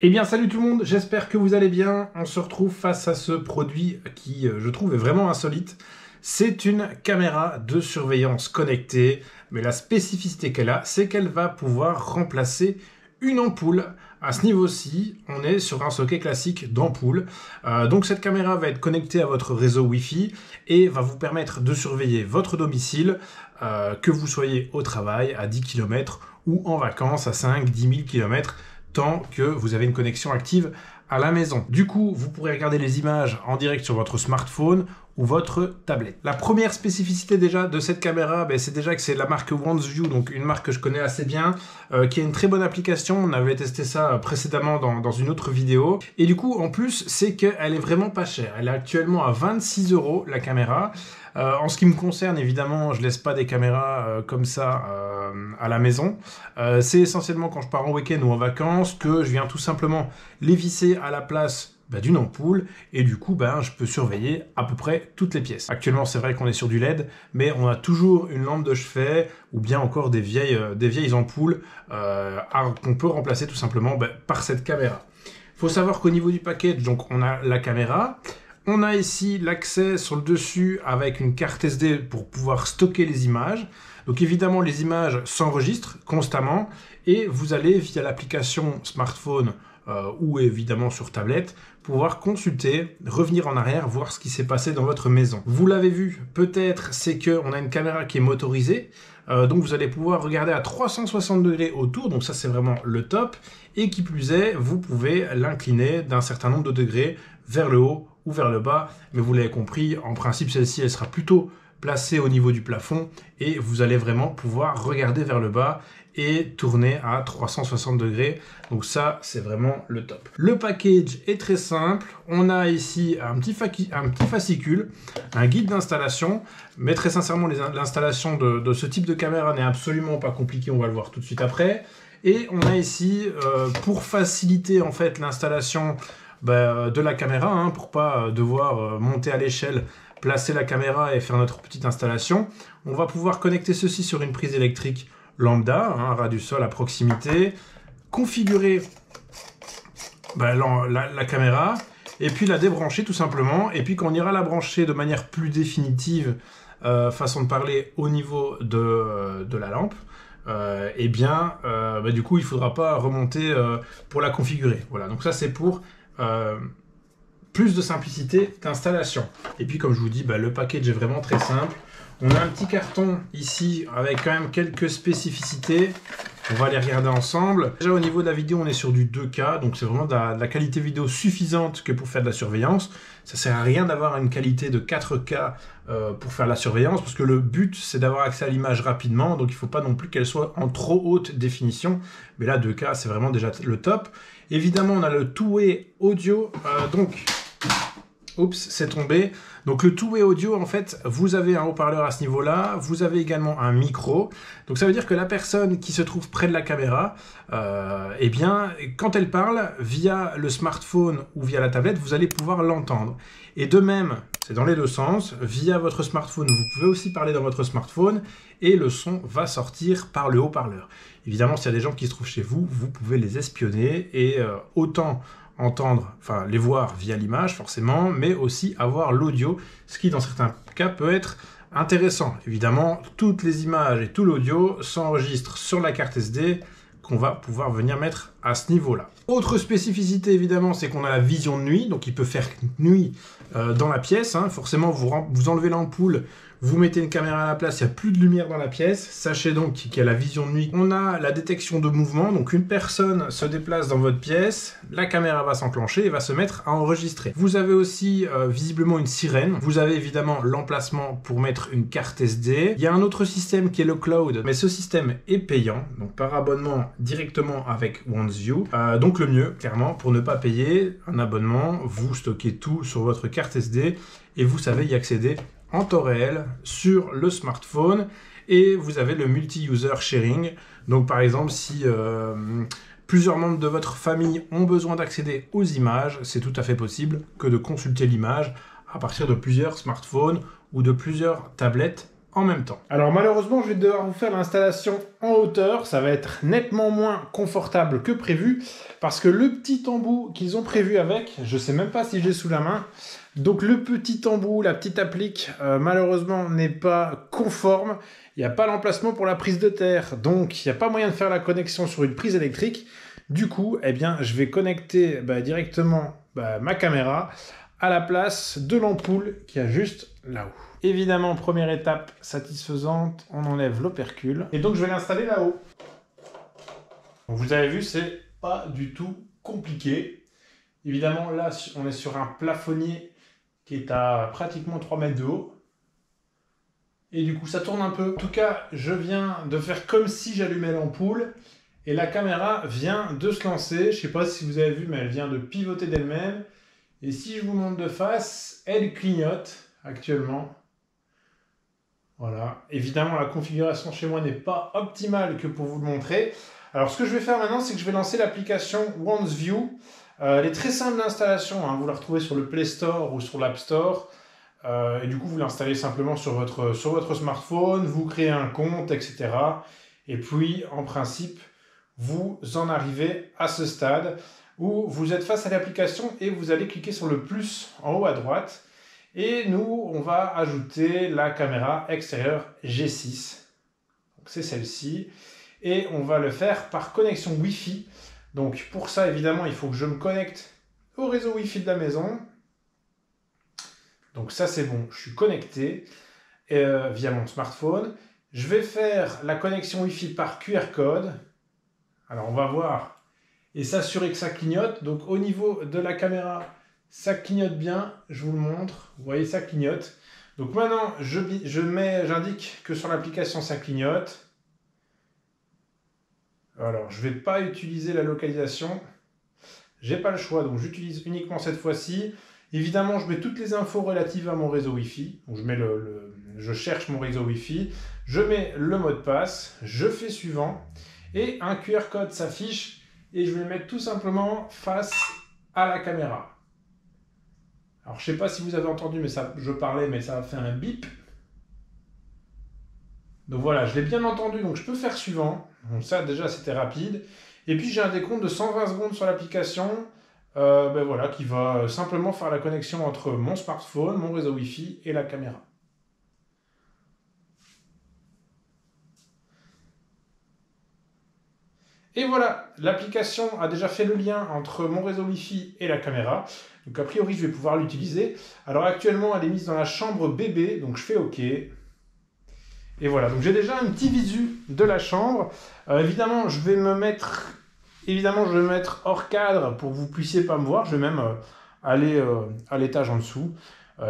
Eh bien salut tout le monde, j'espère que vous allez bien. On se retrouve face à ce produit qui, je trouve, est vraiment insolite. C'est une caméra de surveillance connectée, mais la spécificité qu'elle a, c'est qu'elle va pouvoir remplacer une ampoule. À ce niveau-ci, on est sur un socket classique d'ampoule. Donc cette caméra va être connectée à votre réseau Wi-Fi et va vous permettre de surveiller votre domicile, que vous soyez au travail, à 10 km ou en vacances à 5-10 000 km, tant que vous avez une connexion active à la maison. Du coup, vous pourrez regarder les images en direct sur votre smartphone ou votre tablette. La première spécificité déjà de cette caméra, c'est déjà que c'est la marque OneView, donc une marque que je connais assez bien, qui a une très bonne application. On avait testé ça précédemment dans une autre vidéo. Et du coup, en plus, c'est qu'elle est vraiment pas chère. Elle est actuellement à 26 € la caméra. En ce qui me concerne, évidemment, je laisse pas des caméras comme ça à la maison. C'est essentiellement quand je pars en week-end ou en vacances que je viens tout simplement les visser à la place d'une ampoule et du coup je peux surveiller à peu près toutes les pièces. Actuellement c'est vrai qu'on est sur du LED, mais on a toujours une lampe de chevet ou bien encore des vieilles ampoules qu'on peut remplacer tout simplement par cette caméra. Il faut savoir qu'au niveau du package, donc on a la caméra. On a ici l'accès sur le dessus avec une carte SD pour pouvoir stocker les images. Donc évidemment, les images s'enregistrent constamment et vous allez via l'application smartphone ou évidemment sur tablette pouvoir consulter, revenir en arrière, voir ce qui s'est passé dans votre maison. Vous l'avez vu peut-être, c'est qu'on a une caméra qui est motorisée. Donc vous allez pouvoir regarder à 360 degrés autour, donc ça c'est vraiment le top. Et qui plus est, vous pouvez l'incliner d'un certain nombre de degrés vers le haut ou vers le bas. Mais vous l'avez compris, en principe celle-ci elle sera plutôt placée au niveau du plafond et vous allez vraiment pouvoir regarder vers le bas et tourner à 360 degrés. Donc ça, c'est vraiment le top. Le package est très simple. On a ici un petit fascicule, un guide d'installation. Mais très sincèrement, l'installation de ce type de caméra n'est absolument pas compliquée. On va le voir tout de suite après. Et on a ici, pour faciliter en fait l'installation de la caméra, pour pas devoir monter à l'échelle, placer la caméra et faire notre petite installation, on va pouvoir connecter ceci sur une prise électrique lambda, un ras du sol à proximité, configurer la caméra et puis la débrancher tout simplement. Et puis quand on ira la brancher de manière plus définitive, façon de parler, au niveau de la lampe, du coup il ne faudra pas remonter pour la configurer. Voilà, donc ça c'est pour plus de simplicité d'installation. Et puis comme je vous dis, le package est vraiment très simple. On a un petit carton ici avec quand même quelques spécificités. On va les regarder ensemble. Déjà au niveau de la vidéo, on est sur du 2K, donc c'est vraiment de la qualité vidéo suffisante que pour faire de la surveillance. Ça sert à rien d'avoir une qualité de 4K pour faire la surveillance, parce que le but c'est d'avoir accès à l'image rapidement, donc il ne faut pas non plus qu'elle soit en trop haute définition. Mais là 2K c'est vraiment déjà le top. Évidemment on a le two-way audio, oups, c'est tombé. Donc le two-way audio, en fait, vous avez un haut-parleur à ce niveau-là, vous avez également un micro. Donc ça veut dire que la personne qui se trouve près de la caméra, quand elle parle via le smartphone ou via la tablette, vous allez pouvoir l'entendre. Et de même, c'est dans les deux sens, via votre smartphone, vous pouvez aussi parler dans votre smartphone et le son va sortir par le haut-parleur. Évidemment, s'il y a des gens qui se trouvent chez vous, vous pouvez les espionner et autant les voir via l'image forcément, mais aussi avoir l'audio, ce qui dans certains cas peut être intéressant. Évidemment, toutes les images et tout l'audio s'enregistrent sur la carte SD qu'on va pouvoir venir mettre à ce niveau-là. Autre spécificité évidemment, c'est qu'on a la vision de nuit, donc il peut faire nuit dans la pièce. Forcément, vous enlevez l'ampoule, vous mettez une caméra à la place, il n'y a plus de lumière dans la pièce. Sachez donc qu'il y a la vision de nuit. On a la détection de mouvement, donc une personne se déplace dans votre pièce, la caméra va s'enclencher et va se mettre à enregistrer. Vous avez aussi visiblement une sirène. Vous avez évidemment l'emplacement pour mettre une carte SD. Il y a un autre système qui est le cloud, mais ce système est payant, donc par abonnement directement avec OneView. Donc le mieux, clairement, pour ne pas payer un abonnement, vous stockez tout sur votre carte SD et vous savez y accéder en temps réel sur le smartphone. Et vous avez le multi-user sharing. Donc par exemple, si plusieurs membres de votre famille ont besoin d'accéder aux images, c'est tout à fait possible que de consulter l'image à partir de plusieurs smartphones ou de plusieurs tablettes en même temps. Alors malheureusement, je vais devoir vous faire l'installation en hauteur. Ça va être nettement moins confortable que prévu parce que le petit embout qu'ils ont prévu avec, je ne sais même pas si j'ai sous la main. Donc le petit embout, la petite applique, malheureusement n'est pas conforme. Il n'y a pas l'emplacement pour la prise de terre. Donc il n'y a pas moyen de faire la connexion sur une prise électrique. Du coup, eh bien, je vais connecter directement ma caméra à la place de l'ampoule qui a juste là-haut. Évidemment, première étape satisfaisante, on enlève l'opercule. Et donc, je vais l'installer là-haut. Vous avez vu, c'est pas du tout compliqué. Évidemment, là, on est sur un plafonnier qui est à pratiquement 3 mètres de haut. Et du coup, ça tourne un peu. En tout cas, je viens de faire comme si j'allumais l'ampoule. Et la caméra vient de se lancer. Je ne sais pas si vous avez vu, mais elle vient de pivoter d'elle-même. Et si je vous montre de face, elle clignote actuellement. Voilà. Évidemment, la configuration chez moi n'est pas optimale que pour vous le montrer. Alors, ce que je vais faire maintenant, c'est que je vais lancer l'application OneView. Elle est très simple d'installation. Vous la retrouvez sur le Play Store ou sur l'App Store. Et du coup, vous l'installez simplement sur votre smartphone. Vous créez un compte, etc. Et puis, en principe, vous en arrivez à ce stade où vous êtes face à l'application et vous allez cliquer sur le plus en haut à droite. Et nous, on va ajouter la caméra extérieure G6. Donc c'est celle-ci. Et on va le faire par connexion Wi-Fi. Donc pour ça, évidemment, il faut que je me connecte au réseau Wi-Fi de la maison. Donc ça, c'est bon. Je suis connecté via mon smartphone. Je vais faire la connexion Wi-Fi par QR code. Alors on va voir et s'assurer que ça clignote. Donc au niveau de la caméra, ça clignote bien, je vous le montre. Vous voyez, ça clignote. Donc maintenant, j'indique que sur l'application, ça clignote. Alors, je ne vais pas utiliser la localisation. J'ai pas le choix, donc j'utilise uniquement cette fois-ci. Évidemment, je mets toutes les infos relatives à mon réseau Wi-Fi. Donc, je cherche mon réseau Wi-Fi. Je mets le mot de passe. Je fais suivant. Et un QR code s'affiche. Et je vais le mettre tout simplement face à la caméra. Alors, je ne sais pas si vous avez entendu, mais je parlais, mais ça a fait un bip. Donc voilà, je l'ai bien entendu, donc je peux faire suivant. Donc ça, déjà, c'était rapide. Et puis, j'ai un décompte de 120 secondes sur l'application, voilà, qui va simplement faire la connexion entre mon smartphone, mon réseau Wi-Fi et la caméra. Et voilà, l'application a déjà fait le lien entre mon réseau Wi-Fi et la caméra. Donc a priori, je vais pouvoir l'utiliser. Alors actuellement, elle est mise dans la chambre bébé, donc je fais OK. Et voilà, donc j'ai déjà un petit visu de la chambre. Évidemment, je vais me mettre hors cadre pour que vous ne puissiez pas me voir. Je vais même aller à l'étage en dessous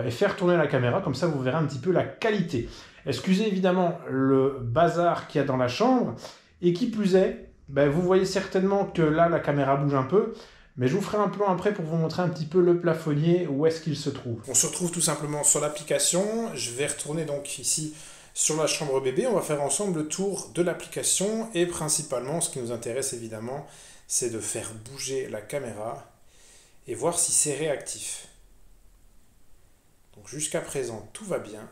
et faire tourner la caméra. Comme ça, vous verrez un petit peu la qualité. Excusez évidemment le bazar qu'il y a dans la chambre. Et qui plus est, vous voyez certainement que là, la caméra bouge un peu. Mais je vous ferai un plan après pour vous montrer un petit peu le plafonnier, où est-ce qu'il se trouve. On se retrouve tout simplement sur l'application. Je vais retourner donc ici sur la chambre bébé. On va faire ensemble le tour de l'application. Et principalement, ce qui nous intéresse évidemment, c'est de faire bouger la caméra et voir si c'est réactif. Donc jusqu'à présent, tout va bien.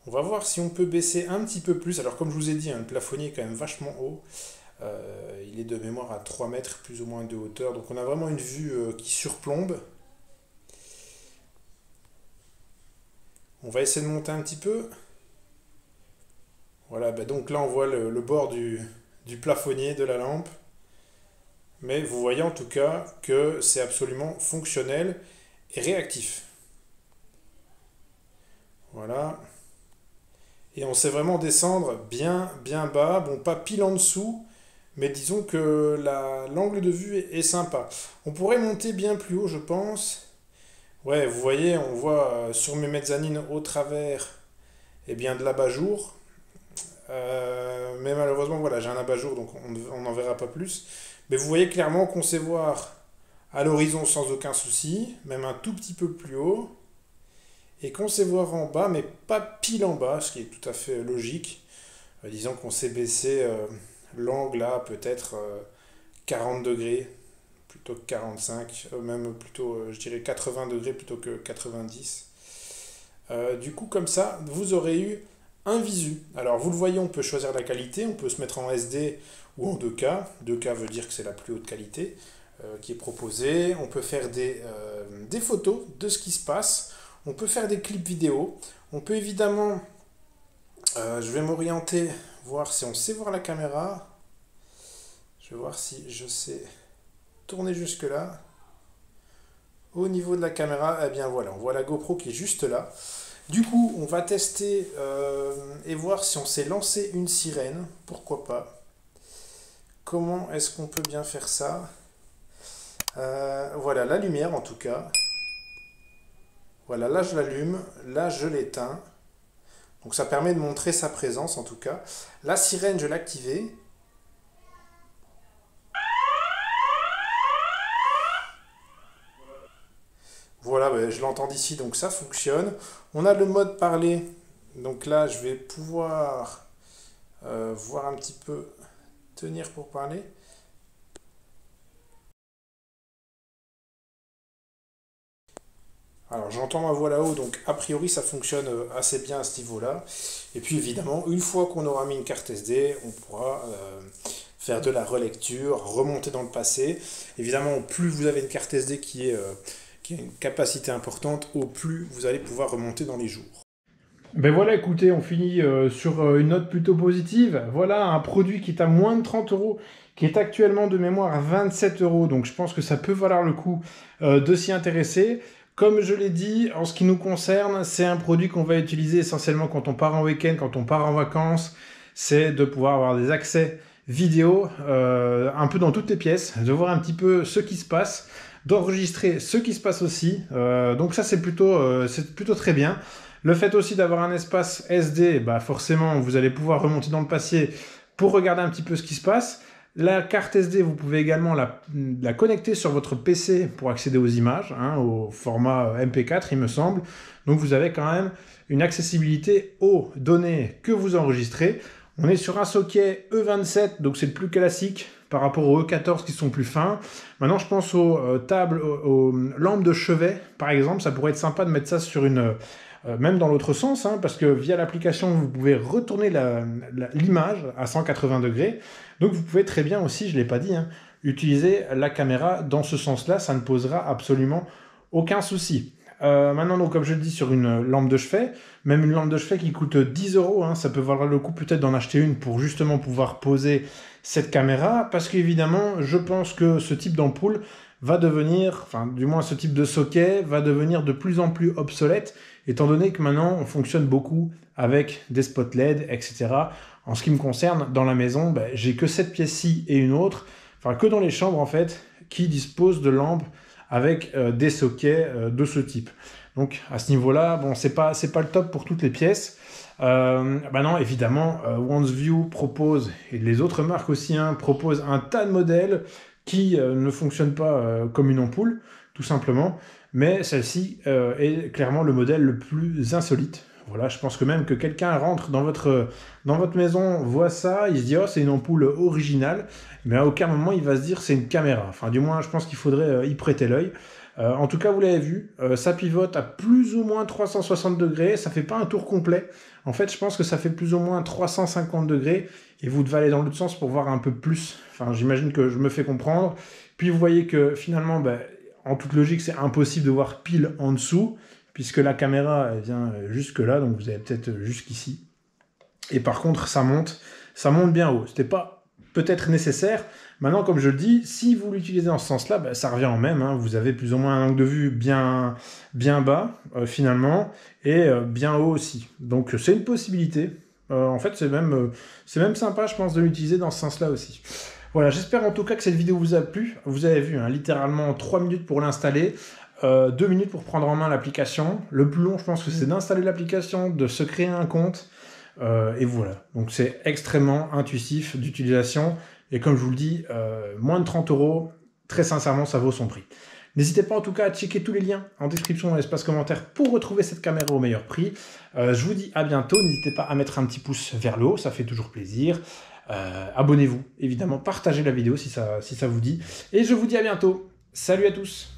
On va voir si on peut baisser un petit peu plus. Alors comme je vous ai dit, le plafonnier est quand même vachement haut. Il est de mémoire à 3 mètres plus ou moins de hauteur. Donc on a vraiment une vue qui surplombe. On va essayer de monter un petit peu. Voilà, donc là on voit le bord du plafonnier de la lampe. Mais vous voyez en tout cas que c'est absolument fonctionnel et réactif. Voilà. Et on sait vraiment descendre bien bas. Bon, pas pile en dessous, mais disons que l'angle de vue est sympa. On pourrait monter bien plus haut, je pense. Ouais, vous voyez, on voit sur mes mezzanines au travers de l'abat-jour. Mais malheureusement, voilà, j'ai un abat-jour, donc on n'en verra pas plus. Mais vous voyez clairement qu'on sait voir à l'horizon sans aucun souci, même un tout petit peu plus haut. Et qu'on sait voir en bas, mais pas pile en bas, ce qui est tout à fait logique. Disons qu'on sait baisser l'angle à peut-être 40 degrés, plutôt que 45, même plutôt, je dirais 80 degrés plutôt que 90. Du coup, comme ça, vous aurez eu un visu. Alors, vous le voyez, on peut choisir la qualité, on peut se mettre en SD ou en 2K. 2K veut dire que c'est la plus haute qualité qui est proposée. On peut faire des photos de ce qui se passe. On peut faire des clips vidéo. On peut évidemment, je vais m'orienter, voir si on sait voir la caméra. Je vais voir si je sais tourner jusque là. Au niveau de la caméra, eh bien voilà, on voit la GoPro qui est juste là. Du coup, on va tester et voir si on sait lancer une sirène. Pourquoi pas? Comment est-ce qu'on peut bien faire ça? Voilà, la lumière en tout cas. Voilà, là je l'allume, là je l'éteins. Donc ça permet de montrer sa présence en tout cas. La sirène, je l'ai activée. Voilà, ben, je l'entends d'ici, donc ça fonctionne. On a le mode parler. Donc là, je vais pouvoir voir un petit peu, tenir pour parler. Alors j'entends ma voix là-haut, donc a priori ça fonctionne assez bien à ce niveau-là. Et puis évidemment, une fois qu'on aura mis une carte SD, on pourra faire de la relecture, remonter dans le passé. Évidemment, plus vous avez une carte SD qui a une capacité importante, au plus vous allez pouvoir remonter dans les jours. Ben voilà, écoutez, on finit sur une note plutôt positive. Voilà un produit qui est à moins de 30 €, qui est actuellement de mémoire à 27 €. Donc je pense que ça peut valoir le coup de s'y intéresser. Comme je l'ai dit, en ce qui nous concerne, c'est un produit qu'on va utiliser essentiellement quand on part en week-end, quand on part en vacances. C'est de pouvoir avoir des accès vidéo un peu dans toutes les pièces, de voir un petit peu ce qui se passe, d'enregistrer ce qui se passe aussi. Donc ça, c'est plutôt très bien. Le fait aussi d'avoir un espace SD, bah forcément, vous allez pouvoir remonter dans le passé pour regarder un petit peu ce qui se passe. La carte SD, vous pouvez également la connecter sur votre PC pour accéder aux images, hein, au format MP4, il me semble. Donc vous avez quand même une accessibilité aux données que vous enregistrez. On est sur un socket E27, donc c'est le plus classique par rapport aux E14 qui sont plus fins. Maintenant, je pense aux tables, aux lampes de chevet, par exemple. Ça pourrait être sympa de mettre ça sur une... même dans l'autre sens, hein, parce que via l'application, vous pouvez retourner l'image à 180 degrés. Donc vous pouvez très bien aussi, je ne l'ai pas dit, hein, utiliser la caméra dans ce sens-là. Ça ne posera absolument aucun souci. Maintenant, donc, comme je le dis, sur une lampe de chevet, même une lampe de chevet qui coûte 10 €, hein, ça peut valoir le coup peut-être d'en acheter une pour justement pouvoir poser cette caméra, parce qu'évidemment, je pense que ce type d'ampoule va devenir, enfin du moins ce type de socket, va devenir de plus en plus obsolète, étant donné que maintenant on fonctionne beaucoup avec des spots LED, etc. En ce qui me concerne, dans la maison, ben, j'ai que cette pièce-ci et une autre, enfin que dans les chambres en fait, qui disposent de lampes avec des sockets de ce type. Donc à ce niveau-là, bon, c'est pas le top pour toutes les pièces. Bah non, évidemment, OneView propose, et les autres marques aussi, hein, proposent un tas de modèles qui ne fonctionnent pas comme une ampoule, tout simplement. Mais celle-ci est clairement le modèle le plus insolite. Voilà, je pense que même que quelqu'un rentre dans votre maison, voit ça, il se dit « Oh, c'est une ampoule originale », mais à aucun moment il va se dire « C'est une caméra ». Enfin, du moins, je pense qu'il faudrait y prêter l'œil. En tout cas, vous l'avez vu, ça pivote à plus ou moins 360 degrés, ça fait pas un tour complet. En fait, je pense que ça fait plus ou moins 350 degrés, et vous devez aller dans l'autre sens pour voir un peu plus. Enfin, j'imagine que je me fais comprendre. Puis vous voyez que finalement, ben, en toute logique, c'est impossible de voir pile en dessous, puisque la caméra elle vient jusque là, donc vous avez peut-être jusqu'ici. Et par contre, ça monte bien haut. C'était pas peut-être nécessaire. Maintenant, comme je le dis, si vous l'utilisez dans ce sens-là, ben, ça revient en même. Hein. Vous avez plus ou moins un angle de vue bien bas, finalement, et bien haut aussi. Donc, c'est une possibilité. En fait, c'est même sympa, je pense, de l'utiliser dans ce sens-là aussi. Voilà, j'espère en tout cas que cette vidéo vous a plu. Vous avez vu, hein, littéralement 3 minutes pour l'installer. 2 minutes pour prendre en main l'application. Le plus long, je pense que c'est d'installer l'application, de se créer un compte. Et voilà. Donc, c'est extrêmement intuitif d'utilisation. Et comme je vous le dis, moins de 30 €, très sincèrement, ça vaut son prix. N'hésitez pas en tout cas à checker tous les liens en description dans l'espace commentaire pour retrouver cette caméra au meilleur prix. Je vous dis à bientôt. N'hésitez pas à mettre un petit pouce vers le haut, ça fait toujours plaisir. Abonnez-vous, évidemment, partagez la vidéo si ça vous dit. Et je vous dis à bientôt. Salut à tous!